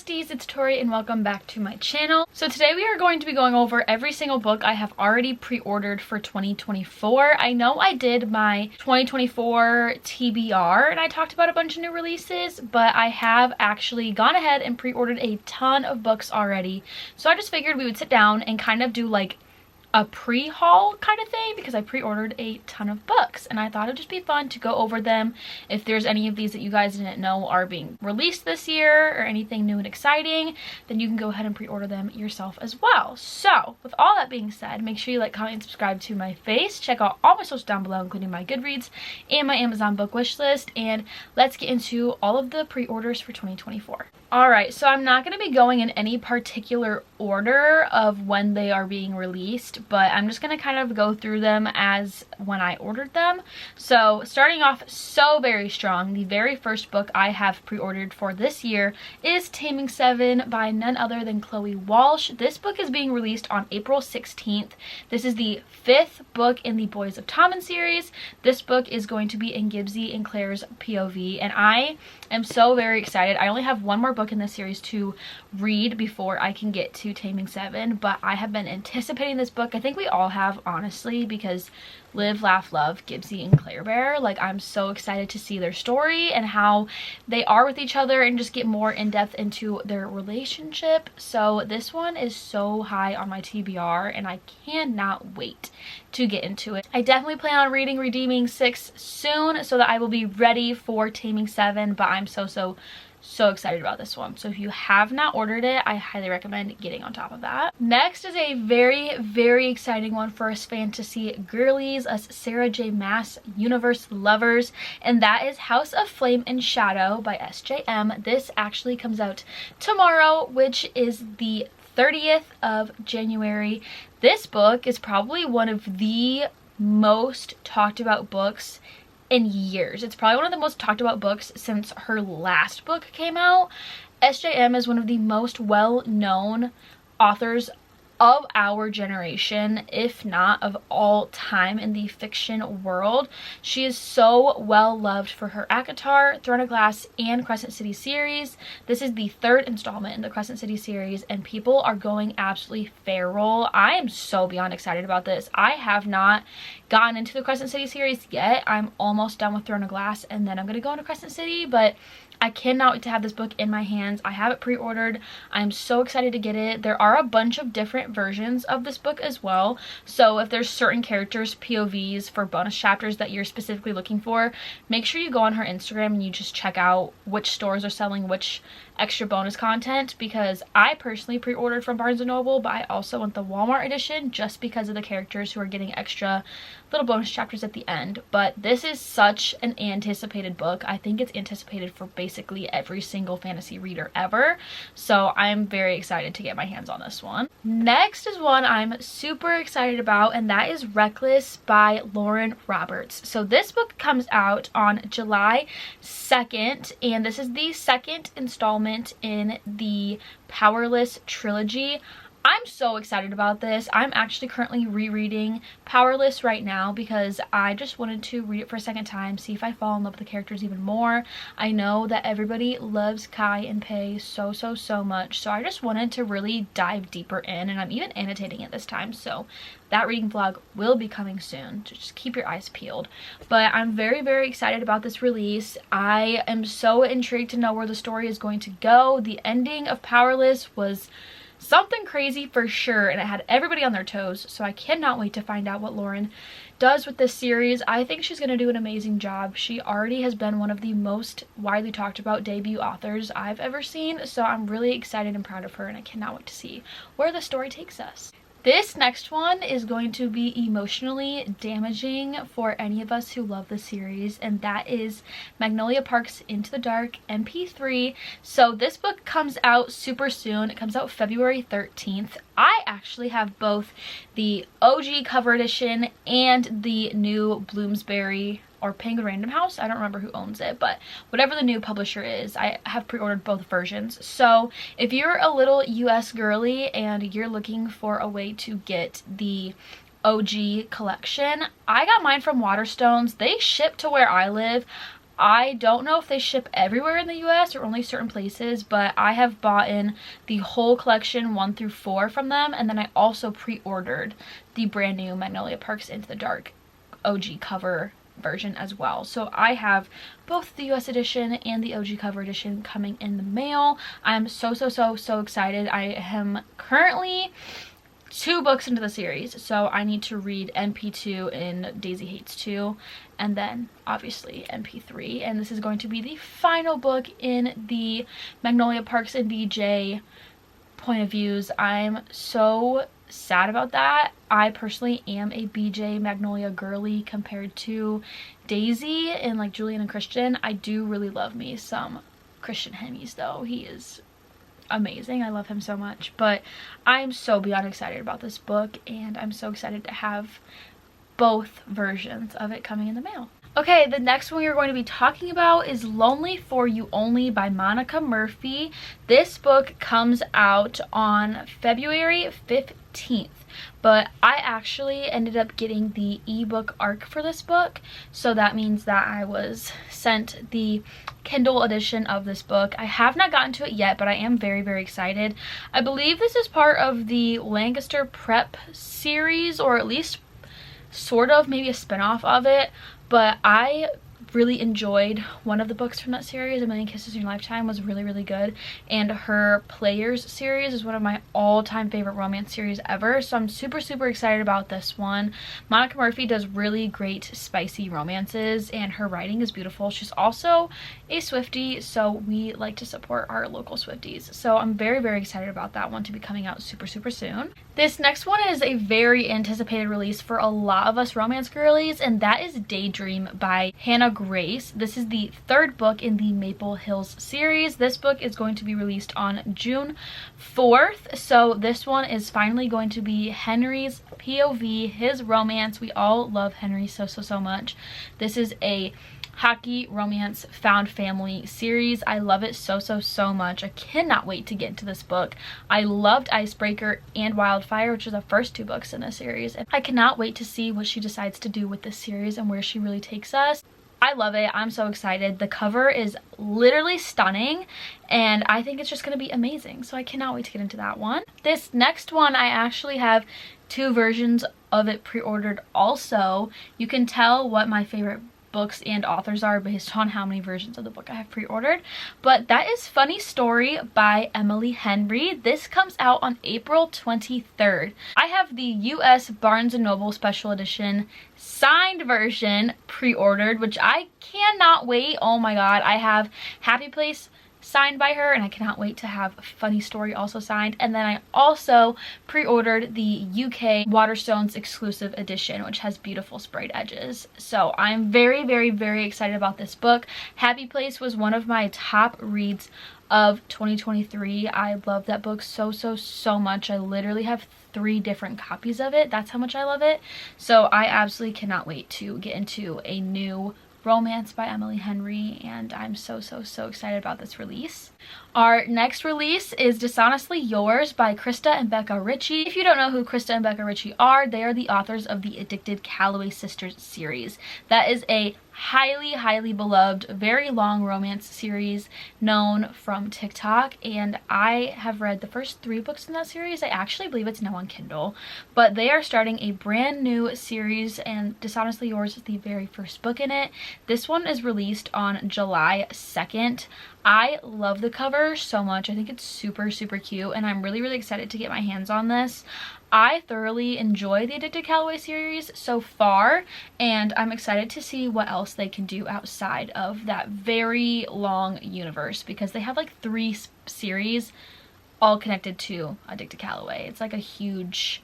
besties, it's Tori and welcome back to my channel. So today we are going to be going over every single book I have already pre-ordered for 2024. I know I did my 2024 TBR and I talked about a bunch of new releases, but I have actually gone ahead and pre-ordered a ton of books already. So I just figured we would sit down and kind of do like a pre-haul kind of thing because I pre-ordered a ton of books and I thought it'd just be fun to go over them. If there's any of these that you guys didn't know are being released this year or anything new and exciting, then you can go ahead and pre-order them yourself as well. So with all that being said, make sure you like, comment, and subscribe to my face. Check out all my socials down below, including my Goodreads and my Amazon book wish list, and let's get into all of the pre-orders for 2024. Alright, so I'm not going to be going in any particular order of when they are being released, but I'm just going to kind of go through them as when I ordered them. So starting off so very strong, the very first book I have pre-ordered for this year is Taming 7 by none other than Chloe Walsh. This book is being released on April 16th. This is the 5th book in the Boys of Tommen series. This book is going to be in Gibbsy and Claire's POV, and I am so very excited. I only have one more book in this series to read before I can get to Taming 7, but I have been anticipating this book. I think we all have, honestly, because Live, Laugh, Love, Gibbsy and Claire Bear. Like, I'm so excited to see their story and how they are with each other and just get more in depth into their relationship. So this one is so high on my TBR and I cannot wait to get into it. I definitely plan on reading Redeeming 6 soon so that I will be ready for Taming 7, but I'm so excited about this one. So if you have not ordered it, I highly recommend getting on top of that. Next is a very exciting one for us fantasy girlies, us Sarah J Maas universe lovers, and that is House of Flame and Shadow by SJM. This actually comes out tomorrow, which is the 30th of January. This book is probably one of the most talked about books in years. It's probably one of the most talked about books since her last book came out. SJM is one of the most well-known authors of our generation, if not of all time in the fiction world. She is so well loved for her ACOTAR, Throne of Glass, and Crescent City series. This is the 3rd installment in the Crescent City series and people are going absolutely feral. I am so beyond excited about this. I have not gotten into the Crescent City series yet. I'm almost done with Throne of Glass and then I'm gonna go into Crescent City, but I cannot wait to have this book in my hands. I have it pre-ordered. I'm so excited to get it. There are a bunch of different versions of this book as well. So if there's certain characters, POVs for bonus chapters that you're specifically looking for, make sure you go on her Instagram and you just check out which stores are selling which extra bonus content, because I personally pre-ordered from Barnes & Noble, but I also want the Walmart edition just because of the characters who are getting extra little bonus chapters at the end. But this is such an anticipated book. I think it's anticipated for basically every single fantasy reader ever, so I'm very excited to get my hands on this one. Next is one I'm super excited about, and that is Reckless by Lauren Roberts. So this book comes out on July 2nd, and this is the 2nd installment in the Powerless trilogy. I'm so excited about this. I'm actually currently rereading Powerless right now because I just wanted to read it for a second time, see if I fall in love with the characters even more. I know that everybody loves Kai and Pei so much, so I just wanted to really dive deeper in, and I'm even annotating it this time, so that reading vlog will be coming soon, so just keep your eyes peeled. But I'm very excited about this release. I am so intrigued to know where the story is going to go. The ending of Powerless was something crazy for sure, and it had everybody on their toes, so I cannot wait to find out what Lauren does with this series. I think she's going to do an amazing job. She already has been one of the most widely talked about debut authors I've ever seen, so I'm really excited and proud of her, and I cannot wait to see where the story takes us. This next one is going to be emotionally damaging for any of us who love the series, and that is Magnolia Park's Into the Dark MP3. So this book comes out super soon. It comes out February 13th. I actually have both the OG cover edition and the new Bloomsbury or Penguin Random House. I don't remember who owns it, but whatever the new publisher is, I have pre-ordered both versions. So if you're a little US girly and you're looking for a way to get the OG collection, I got mine from Waterstones. They ship to where I live. I don't know if they ship everywhere in the US or only certain places, but I have bought in the whole collection 1 through 4 from them, and then I also pre-ordered the brand new Magnolia Parks Into the Dark OG cover version as well. So I have both the US edition and the OG cover edition coming in the mail. I'm so excited. I am currently 2 books into the series, so I need to read NP2 and Daisy Hates 2, and then obviously NP3, and this is going to be the final book in the Magnolia Parks and BJ point of views. I'm so sad about that. I personally am a BJ Magnolia girly compared to Daisy and like Julian and Christian. I do really love me some Christian Hemis though. He is amazing. I love him so much. But I'm so beyond excited about this book, and I'm so excited to have both versions of it coming in the mail. Okay, the next one we're going to be talking about is Lonely for You Only by Monica Murphy. This book comes out on February 15th, but I actually ended up getting the ebook arc for this book, so that means that I was sent the Kindle edition of this book. I have not gotten to it yet, but I am very excited. I believe this is part of the Lancaster Prep series, or at least sort of maybe a spin-off of it, but I really enjoyed one of the books from that series. A Million Kisses in Your Lifetime was really good, and her Players series is one of my all-time favorite romance series ever, so I'm super excited about this one. Monica Murphy does really great spicy romances, and her writing is beautiful. She's also a Swiftie, so we like to support our local Swifties, so I'm very excited about that one to be coming out super soon. This next one is a very anticipated release for a lot of us romance girlies, and that is Daydream by Hannah Grace. This is the 3rd book in the Maple Hills series. This book is going to be released on June 4th, so this one is finally going to be Henry's POV, his romance. We all love Henry so much. This is a hockey romance found family series. I love it so much. I cannot wait to get into this book. I loved Icebreaker and Wildfire, which are the first 2 books in this series, and I cannot wait to see what she decides to do with this series and where she really takes us. I love it. I'm so excited. The cover is literally stunning, and I think it's just going to be amazing, so I cannot wait to get into that one. This next one, I actually have 2 versions of it pre-ordered also. You can tell what my favorite books and authors are based on how many versions of the book I have pre-ordered, but that is Funny Story by Emily Henry. This comes out on April 23rd. I have the US Barnes & Noble special edition signed version pre-ordered, which I cannot wait. Oh my god, I have Happy Place signed by her, and I cannot wait to have Funny Story also signed. And then I also pre-ordered the UK Waterstones exclusive edition, which has beautiful sprayed edges. So I'm very excited about this book. Happy Place was one of my top reads of 2023. I love that book so much. I literally have 3 different copies of it. That's how much I love it. So I absolutely cannot wait to get into a new romance by Emily Henry, and I'm so excited about this release. Our next release is Dishonestly Yours by Krista and Becca Ritchie. If you don't know who Krista and Becca Ritchie are, they are the authors of the Addicted Calloway Sisters series. That is a highly beloved, very long romance series known from TikTok, and I have read the first 3 books in that series. I actually believe it's now on Kindle, but they are starting a brand new series, and Dishonestly Yours is the very first book in it. This one is released on July 2nd. I love the cover so much. I think it's super cute, and I'm really excited to get my hands on this. I thoroughly enjoy the Addicted Calloway series so far, and I'm excited to see what else they can do outside of that very long universe, because they have like 3 series all connected to Addicted Calloway. It's like a huge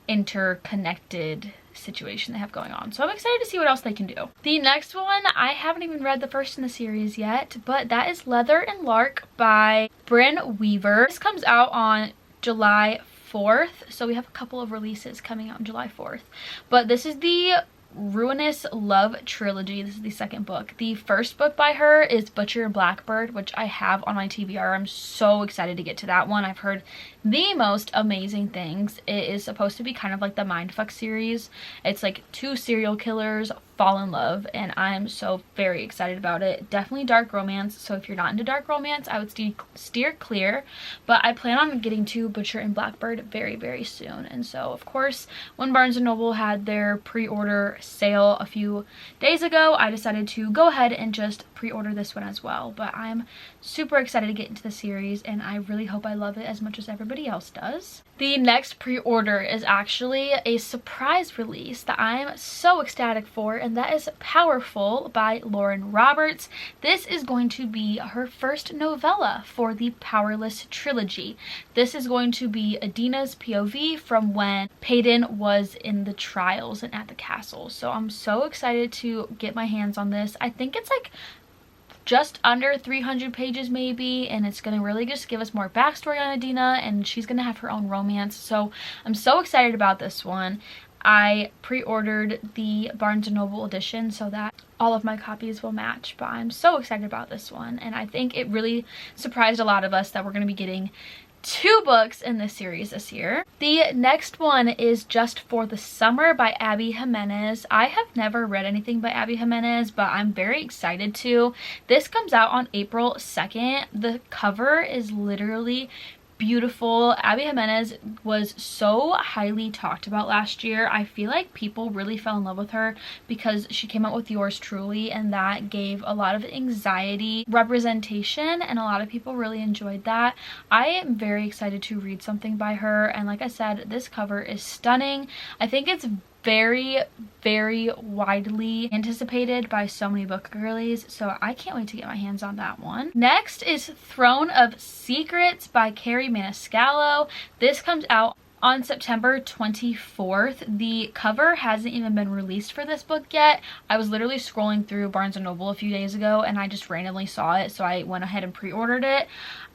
interconnected situation they have going on, so I'm excited to see what else they can do. The next one, I haven't even read the first in the series yet, but that is Leather and Lark by Bryn Weaver. This comes out on July 4th, so we have a couple of releases coming out on July 4th, but this is the Ruinous Love trilogy. This is the 2nd book. The first book by her is Butcher and Blackbird, which I have on my TBR. I'm so excited to get to that one. I've heard the most amazing things. It is supposed to be kind of like the Mindfuck series. It's like 2 serial killers fall in love, and I'm so very excited about it. Definitely dark romance, so if you're not into dark romance, I would steer clear, but I plan on getting to Butcher and Blackbird very, very soon. And so of course, when Barnes & Noble had their pre-order sale a few days ago, I decided to go ahead and just pre-order this one as well. But I'm super excited to get into the series, and I really hope I love it as much as everybody else does. The next pre-order is actually a surprise release that I'm so ecstatic for, and that is Powerful by Lauren Roberts. This is going to be her first novella for the Powerless trilogy. This is going to be Adina's POV from when Peyton was in the trials and at the castle. So I'm so excited to get my hands on this. I think it's like just under 300 pages maybe, and it's gonna really just give us more backstory on Adina, and she's gonna have her own romance. So I'm so excited about this one. I pre-ordered the Barnes & Noble edition so that all of my copies will match, but I'm so excited about this one, and I think it really surprised a lot of us that we're gonna be getting 2 books in this series this year. The next one is Just for the Summer by Abby Jimenez. I have never read anything by Abby Jimenez, but I'm very excited to. This comes out on April 2nd. The cover is literally beautiful. Abby Jimenez was so highly talked about last year. I feel like people really fell in love with her because she came out with Yours Truly, and that gave a lot of anxiety representation, and a lot of people really enjoyed that. I am very excited to read something by her, and like I said, this cover is stunning. I think it's very, very widely anticipated by so many book girlies, so I can't wait to get my hands on that one. Next is Throne of Secrets by Carrie Maniscalco. This comes out on September 24th. The cover hasn't even been released for this book yet. I was literally scrolling through Barnes & Noble a few days ago, and I just randomly saw it, so I went ahead and pre-ordered it.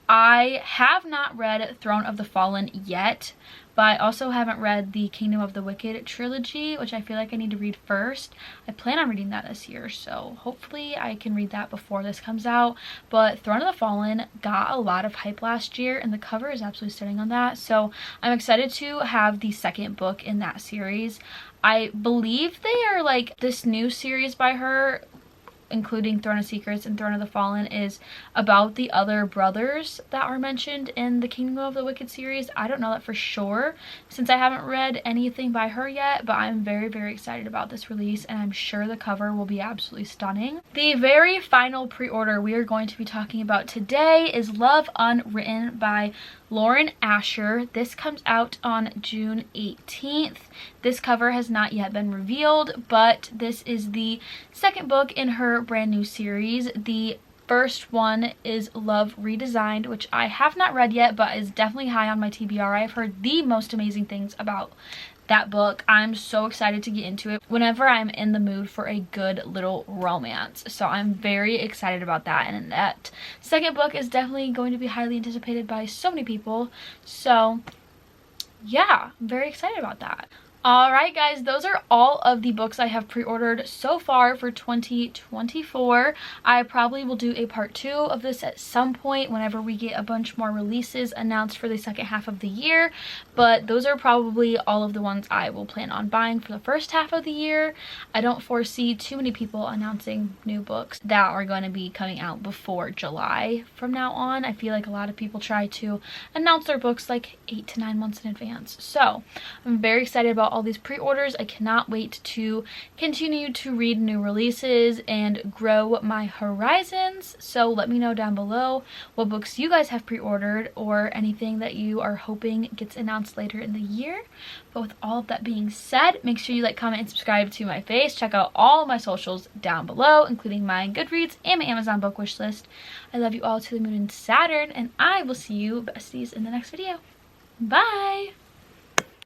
I have not read Throne of the Fallen yet, but I also haven't read the Kingdom of the Wicked trilogy, which I feel like I need to read first. I plan on reading that this year, so hopefully I can read that before this comes out. But Throne of the Fallen got a lot of hype last year, and the cover is absolutely stunning on that, so I'm excited to have the second book in that series. I believe they are like this new series by her, including Throne of Secrets and Throne of the Fallen, is about the other brothers that are mentioned in the Kingdom of the Wicked series. I don't know that for sure since I haven't read anything by her yet, but I'm very, very excited about this release, and I'm sure the cover will be absolutely stunning. The very final pre-order we are going to be talking about today is Love Unwritten by Lauren Asher. This comes out on June 18th. This cover has not yet been revealed, but this is the second book in her brand new series. The first one is Love Redesigned, which I have not read yet, but is definitely high on my TBR. I've heard the most amazing things about that book. I'm so excited to get into it whenever I'm in the mood for a good little romance, so I'm very excited about that. And that second book is definitely going to be highly anticipated by so many people, so yeah, I'm very excited about that. Alright guys, those are all of the books I have pre-ordered so far for 2024. I probably will do a part 2 of this at some point whenever we get a bunch more releases announced for the second half of the year, but those are probably all of the ones I will plan on buying for the first half of the year. I don't foresee too many people announcing new books that are going to be coming out before July from now on. I feel like a lot of people try to announce their books like 8 to 9 months in advance, so I'm very excited about all these pre-orders. I cannot wait to continue to read new releases and grow my horizons. So let me know down below what books you guys have pre-ordered or anything that you are hoping gets announced later in the year. But with all of that being said, make sure you like, comment, and subscribe to my face. Check out all of my socials down below, including my Goodreads and my Amazon book wish list. I love you all to the moon and Saturn, and I will see you besties in the next video. Bye!